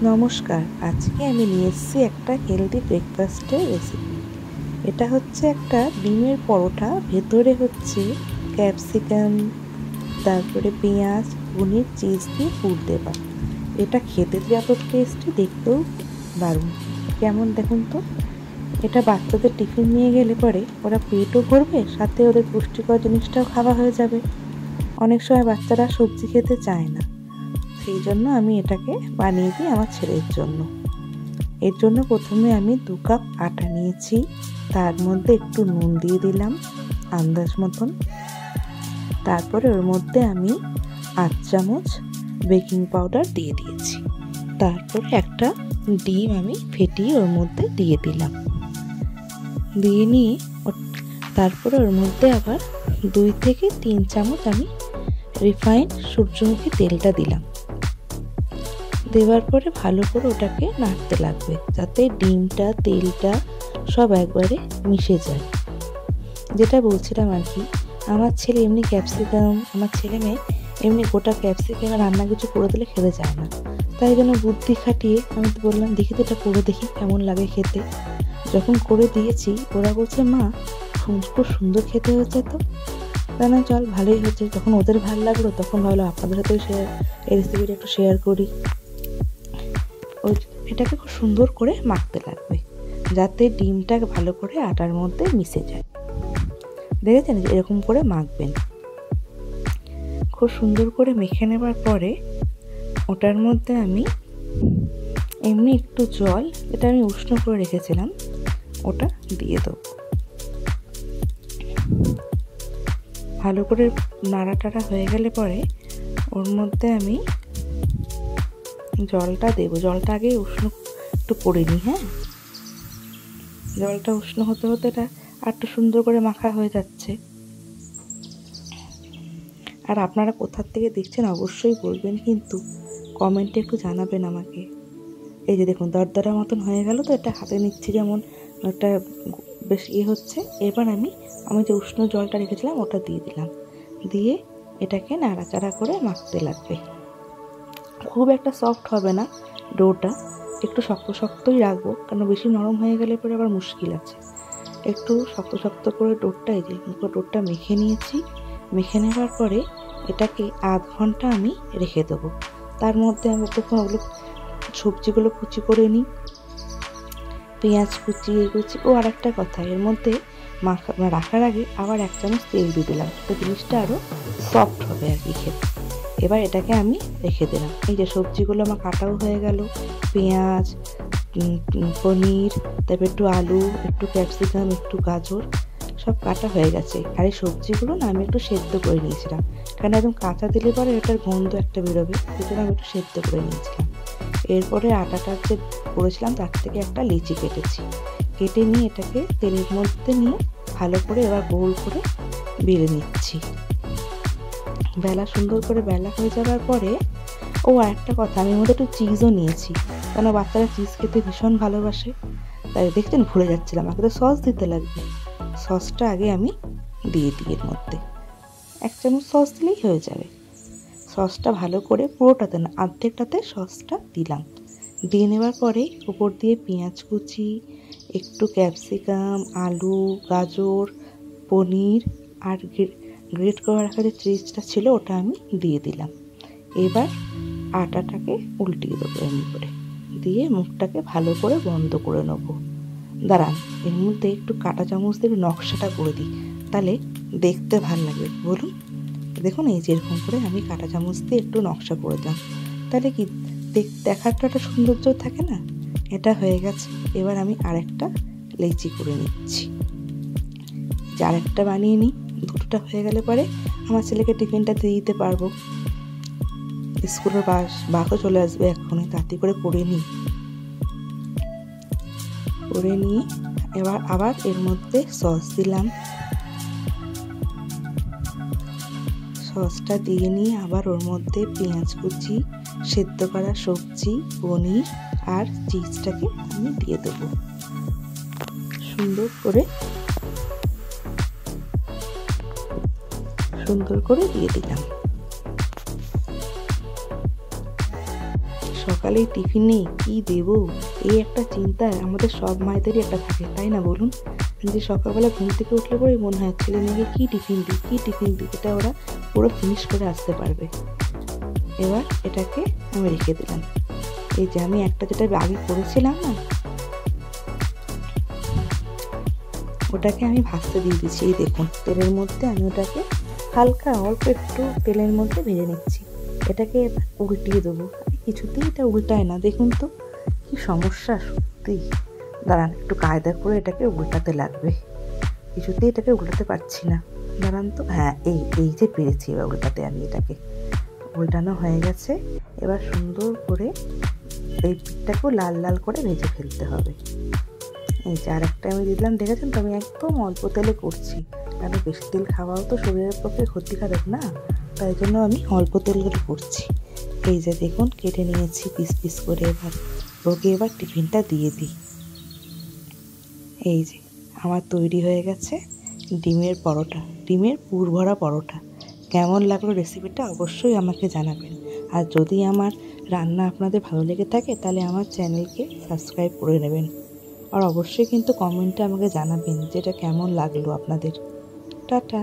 নমস্কার, আজকে আমি নিয়ে এসেছি একটা হেলদি ব্রেকফাস্টের রেসিপি। এটা হচ্ছে একটা ডিমের পরোটা, ভেতরে হচ্ছে ক্যাপসিকাম, তারপরে পেঁয়াজ, পনির, চিজ দিয়ে পুর দেওয়া। এটা খেতে যত টেস্টি, দেখতেও দারুণ। কেমন দেখুন তো। এটা বাচ্চাদের টিফিন নিয়ে গেলে পরে ওরা পেটও ভরবে, সাথে ওদের পুষ্টিকর জিনিসটাও খাওয়া হয়ে যাবে। অনেক সময় বাচ্চারা সবজি খেতে চায় না, সেই জন্য আমি এটাকে বানিয়ে দিই আমার ছেলের জন্য। এর জন্য প্রথমে আমি 2 কাপ আটা নিয়েছি, তার মধ্যে একটু নুন দিয়ে দিলাম আন্দাজ মতন। তারপরে ওর মধ্যে আমি 8 চামচ বেকিং পাউডার দিয়ে দিয়েছি। তারপরে একটা ডিম আমি ফেটিয়ে ওর মধ্যে দিয়ে দিলাম। দিয়ে নিয়ে তারপরে ওর মধ্যে আবার 2 থেকে 3 চামচ আমি রিফাইন্ড সূর্যমুখী তেলটা দিলাম। দেওয়ার পরে ভালো করে ওটাকে নাড়তে লাগবে, যাতে ডিমটা তেলটা সব একবারে মিশে যায়। যেটা বলছিলাম আর কি, আমার ছেলে এমনি ক্যাপসিকাম, আমার ছেলে মেয়ে এমনি গোটা ক্যাপসিকাম রান্না কিছু করে দিলে খেতে চায় না। তাই জন্য বুদ্ধি খাটিয়ে আমি তো বললাম, দেখি তো এটা করে দেখি কেমন লাগে খেতে। যখন করে দিয়েছি ওরা বলছে, মা খুব সুন্দর খেতে হয়েছে তো। তাই না, চল ভালোই হয়েছে। যখন ওদের ভালো লাগলো তখন ভাবলো আপনাদের সাথেও এই রেসিপিটা একটু শেয়ার করি। এটাকে খুব সুন্দর করে মাখতে লাগবে, যাতে ডিমটা ভালো করে আটার মধ্যে মিশে যায়। দেখেছেন, এরকম করে মাখবেন। খুব সুন্দর করে মেখে নেবার পরে ওটার মধ্যে আমি এমনি একটু জল, এটা আমি উষ্ণ করে রেখেছিলাম, ওটা দিয়ে দেবো। ভালো করে নাড়াটাড়া হয়ে গেলে পরে ওর মধ্যে আমি জলটা দেবো। জলটা আগে উষ্ণ একটু করে নিই। হ্যাঁ, জলটা উষ্ণ হতে হতে এটা আর একটু সুন্দর করে মাখা হয়ে যাচ্ছে। আর আপনারা কোথার থেকে দেখছেন অবশ্যই বলবেন, কিন্তু কমেন্টে একটু জানাবেন আমাকে। এই যে দেখুন, দরদরা মতন হয়ে গেল তো। এটা হাতে নিচ্ছি যেমন একটা বেশ হচ্ছে। এবার আমি যে উষ্ণ জলটা রেখেছিলাম ওটা দিয়ে দিলাম। দিয়ে এটাকে নাড়াচাড়া করে মাখতে লাগবে। খুব একটা সফট হবে না ডোটা, একটু শক্ত শক্তই রাখবো, কারণ বেশি নরম হয়ে গেলে পরে আবার মুশকিল আছে। একটু শক্ত শক্ত করে ডোটা, এই যে ডোটা মেখে নিয়েছি। মেখে নেওয়ার পরে এটাকে আধ ঘন্টা আমি রেখে দেবো। তার মধ্যে আমি তখন ওগুলো সবজিগুলো কুচি করে নিই, পেঁয়াজ কুচি, কুচি। ও আর একটা কথা, এর মধ্যে রাখার আগে আবার 1 চামচ তেল দিয়ে দিলাম, তো জিনিসটা আরও সফট হবে আর কি খেতে। এবার এটাকে আমি রেখে দিলাম। এই যে সবজিগুলো আমার কাটাও হয়ে গেল, পেঁয়াজ, পনির, তারপর একটু আলু, একটু ক্যাপসিকাম, একটু গাজর, সব কাটা হয়ে গেছে। আর এই সবজিগুলো না আমি একটু সেদ্ধ করে নিয়েছিলাম, কারণ একদম কাঁচা দিলে পরে এটার গন্ধ একটা বেরোবে, সেই জন্য আমি একটু সেদ্ধ করে নিয়েছিলাম। এরপরে আটাটা যে করেছিলাম তার থেকে একটা লিচি কেটে নিয়ে এটাকে তেলের মধ্যে নিয়ে ভালো করে এবার গোল করে বেলে নিচ্ছি। বেলা সুন্দর করে বেলা হয়ে যাওয়ার পরে আর একটা কথা, আমি এর মধ্যে একটু চিজও নিয়েছি, কেন বাচ্চারা চিজ খেতে ভীষণ ভালোবাসে। তাই দেখছেন, ভুলে যাচ্ছিলাম, আগে তো সস দিতে লাগবে। সসটা আগে আমি দিয়ে দিই এর মধ্যে। 1 চামচ সস দিলেই হয়ে যাবে। সসটা ভালো করে, পুরোটাতে না, অর্ধেকটাতে সসটা দিলাম। দিয়ে নেবার পরে উপর দিয়ে পেঁয়াজ কুচি, একটু ক্যাপসিকাম, আলু, গাজর, পনির আর গ্রেট করে রাখা যে চিজটা ছিল ওটা আমি দিয়ে দিলাম। এবার আটাটাকে উল্টিয়ে দেবো এমনি করে, দিয়ে মুখটাকে ভালো করে বন্ধ করে নেবো। দাঁড়ান, এর মধ্যে একটু কাঁটা চামচ দিয়ে নকশাটা করে দিই, তাহলে দেখতে ভালো লাগবে। বলুন, দেখুন, এই যে এরকম করে আমি কাঁটা চামচ দিয়ে একটু নকশা করে দিলাম, তাহলে কি দেখারটা একটা সৌন্দর্য থাকে না। এটা হয়ে গেছে। এবার আমি আরেকটা লেচি করে নিচ্ছি, যে আরেকটা বানিয়ে নিই। দুটোটা হয়ে গেলে পরে আমার ছেলেকে টিফিনটা দিয়ে দিতে পারবো। স্কুলের বাসও চলে আসবে এখনই, তাড়াতাড়ি করে করে নিয়ে এবার আবার এর মধ্যে সস দিলাম। সসটা দিয়ে নিয়ে আবার ওর মধ্যে পেঁয়াজ কুচি, সেদ্ধ করা সবজি, পনির আর চিজটাকে আমি দিয়ে দেবো। সুন্দর দিয়ে দিলাম। সকালেই টিফিনে কি দেবো এই একটা চিন্তা আমাদের সব মায়েদেরই একটা থাকে, তাই না বলুন? যে সকালবেলা ঘুম থেকে উঠলে পরেই মনে হয় ছেলে মেয়েকে কী টিফিন দিই, কী টিফিন দিই, এটা ওরা পুরো ফিনিশ করে আসতে পারবে। এবার এটাকে আমি রেখে দিলাম। এই যে আমি একটা যেটা আগে করেছিলাম না, ওটাকে আমি ভাজতে দিয়ে দিচ্ছি। এই দেখুন তেলের মধ্যে আমি ওটাকে হালকা অল্প একটু তেলের মধ্যে ভেজে নিচ্ছি। এটাকে এবার উল্টিয়ে দেবো। কিছুতেই এটা উল্টায় না, দেখুন তো কি সমস্যা সত্যি। দাঁড়ান একটু কায়দা করে এটাকে উল্টাতে লাগবে, কিছুতেই এটাকে উল্টাতে পারছি না। দাঁড়ান তো, হ্যাঁ এই যে পেরেছি এবার উল্টাতে। আমি এটাকে উল্টানো হয়ে গেছে। এবার সুন্দর করে এই পিঠটাকেও লাল লাল করে ভেজে ফেলতে হবে। এই যে আরেকটা আমি দিলাম, দেখেছেন তো আমি একদম অল্প তেলে করছি, কারণ বেশি তেল খাওয়াও তো শরীরের পক্ষে ক্ষতিকারক না, তাই জন্য আমি অল্প তেল করে করছি। এই যে দেখুন কেটে নিয়েছি পিস পিস করে। এবার টিফিনটা দিয়ে দিই। এই যে আমার তৈরি হয়ে গেছে ডিমের পরোটা, ডিমের পুর ভরা পরোটা। কেমন লাগলো রেসিপিটা অবশ্যই আমাকে জানাবেন। আর যদি আমার রান্না আপনাদের ভালো লেগে থাকে তাহলে আমার চ্যানেলকে সাবস্ক্রাইব করে নেবেন। আর অবশ্যই কিন্তু কমেন্টে আমাকে জানাবেন যে এটা কেমন লাগলো আপনাদের। টাটা।